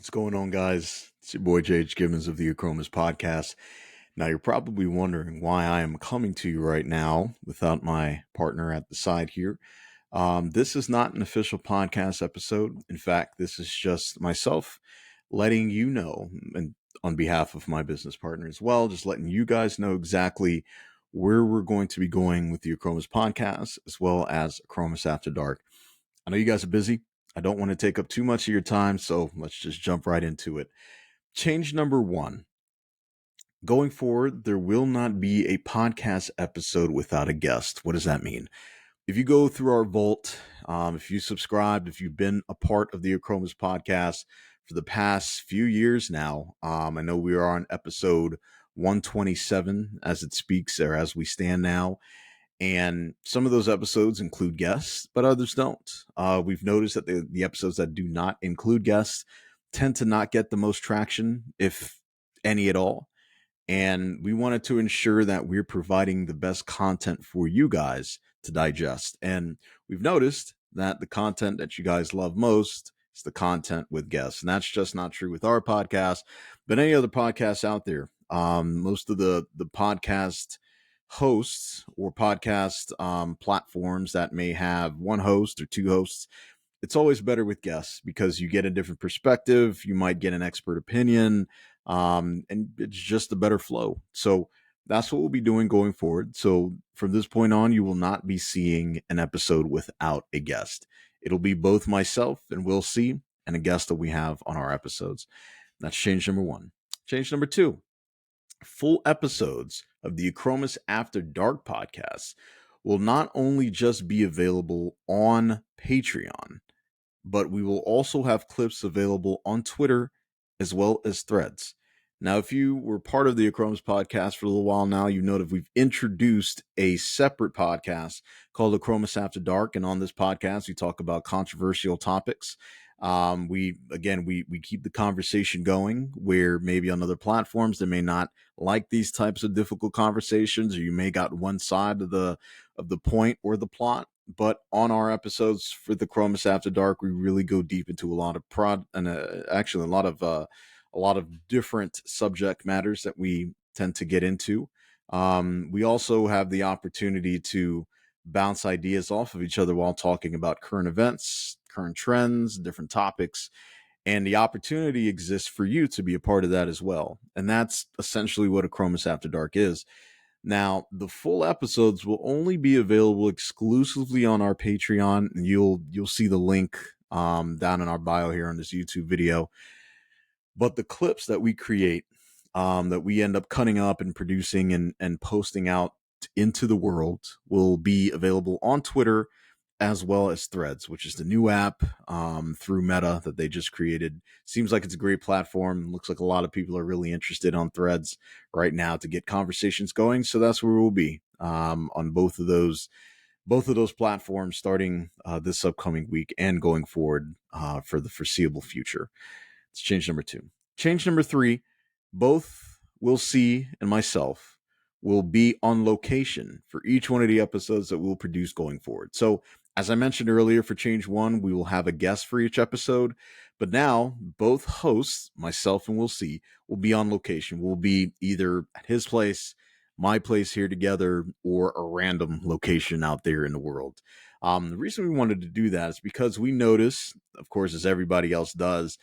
What's going on, guys? It's your boy Gibbons of the Achromous Podcast. Now, you're probably wondering why I am coming to you right now without my partner at the side here. This is not an official podcast episode. In fact, this is just myself letting you know, and on behalf of my business partner as well, just letting you guys know exactly where we're going to be going with the Achromous Podcast, as well as Achromous After Dark. I know you guys are busy. I don't want to take up too much of your time, so let's just jump right into it. Change number one. Going forward, there will not be a podcast episode without a guest. What does that mean? If you go through our vault, if you subscribed, if you've been a part of the Achromous Podcast for the past few years now, I know we are on episode 127 as it speaks, or as we stand now. And some of those episodes include guests, but others don't. We've noticed that the episodes that do not include guests tend to not get the most traction, if any at all. And we wanted to ensure that we're providing the best content for you guys to digest. And we've noticed that the content that you guys love most is the content with guests. And that's just not true with our podcast, but any other podcasts out there. Most of the podcast hosts or podcast platforms that may have one host or two hosts, it's always better with guests because you get a different perspective. You might get an expert opinion, and it's just a better flow. So that's what we'll be doing going forward. So from this point on, you will not be seeing an episode without a guest. It'll be both myself and Will C and a guest that we have on our episodes. That's change number one. Change number two. Full episodes of the Achromous After Dark podcast will not only just be available on Patreon, but we will also have clips available on Twitter as well as Threads. Now, if you were part of the Achromous Podcast for a little while now, you know that we've introduced a separate podcast called Achromous After Dark. And on this podcast, we talk about controversial topics. We keep the conversation going where maybe on other platforms they may not like these types of difficult conversations, or you may got one side of the point or the plot. But on our episodes for the Achromous After Dark, we really go deep into a lot of a lot of different subject matters that we tend to get into. We also have the opportunity to bounce ideas off of each other while talking about current events, current trends, different topics, and the opportunity exists for you to be a part of that as well. And that's essentially what Achromous After Dark is. Now, the full episodes will only be available exclusively on our Patreon. You'll see the link down in our bio here on this YouTube video. But the clips that we create, that we end up cutting up and producing and posting out into the world, will be available on Twitter as well as Threads, which is the new app through Meta that they just created. Seems like it's a great platform. Looks like a lot of people are really interested on Threads right now to get conversations going. So that's where we'll be on both of those platforms starting this upcoming week and going forward for the foreseeable future. It's change number two. Change number three, both Will C and myself will be on location for each one of the episodes that we'll produce going forward. So as I mentioned earlier, for change one, we will have a guest for each episode. But now both hosts, myself and Will C, will be on location. We'll be either at his place, my place here together, or a random location out there in the world. The reason we wanted to do that is because we notice, of course, as everybody else does,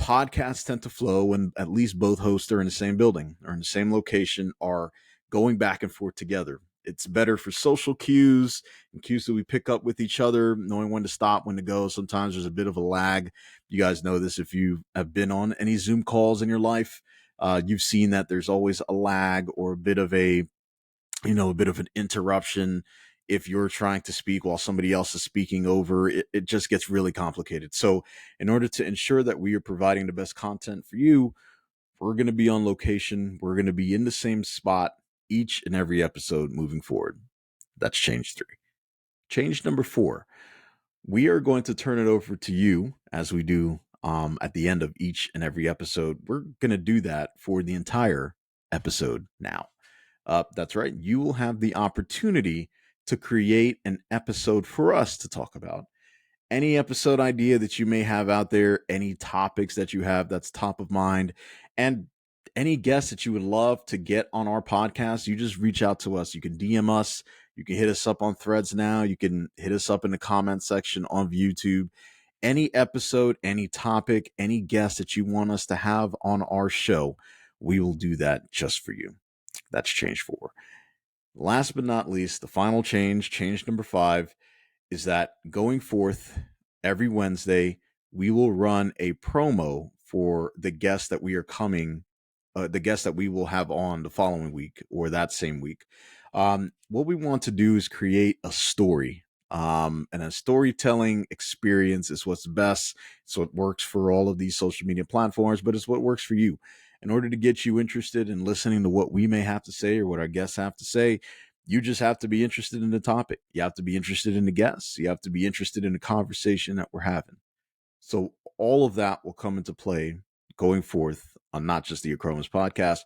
podcasts tend to flow when at least both hosts are in the same building or in the same location, are going back and forth together. It's better for social cues and cues that we pick up with each other, knowing when to stop, when to go. Sometimes there's a bit of a lag. You guys know this if you have been on any Zoom calls in your life. You've seen that there's always a lag or a bit of an interruption. If you're trying to speak while somebody else is speaking over, it just gets really complicated. So in order to ensure that we are providing the best content for you, we're going to be on location. We're going to be in the same spot each and every episode moving forward. That's change three. Change number four. We are going to turn it over to you as we do at the end of each and every episode. We're going to do that for the entire episode now. That's right. You will have the opportunity to create an episode for us to talk about. any episode idea that you may have out there, any topics that you have that's top of mind, and any guests that you would love to get on our podcast, you just reach out to us. You can DM us. You can hit us up on Threads now. You can hit us up in the comment section on YouTube. Any episode, any topic, any guest that you want us to have on our show, we will do that just for you. That's change 4. Last but not least, the final change number 5, is that going forth every Wednesday, we will run a promo for the guests that we are coming, the guests that we will have on the following week or that same week. What we want to do is create a story. And a storytelling experience is what's best. So it works for all of these social media platforms, but it's what works for you. In order to get you interested in listening to what we may have to say or what our guests have to say, you just have to be interested in the topic. You have to be interested in the guests. You have to be interested in the conversation that we're having. So all of that will come into play going forth on not just the Achromous podcast,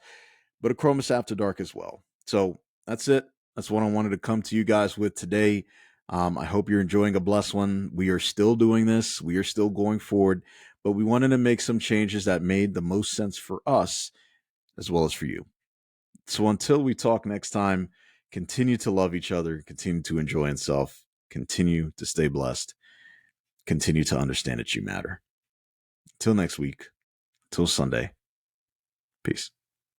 but Achromous After Dark as well. So that's it. That's what I wanted to come to you guys with today. I hope you're enjoying a blessed one. We are still doing this. We are still going forward, but we wanted to make some changes that made the most sense for us as well as for you. So until we talk next time, continue to love each other, continue to enjoy yourself, continue to stay blessed, continue to understand that you matter. Till next week, till Sunday, peace.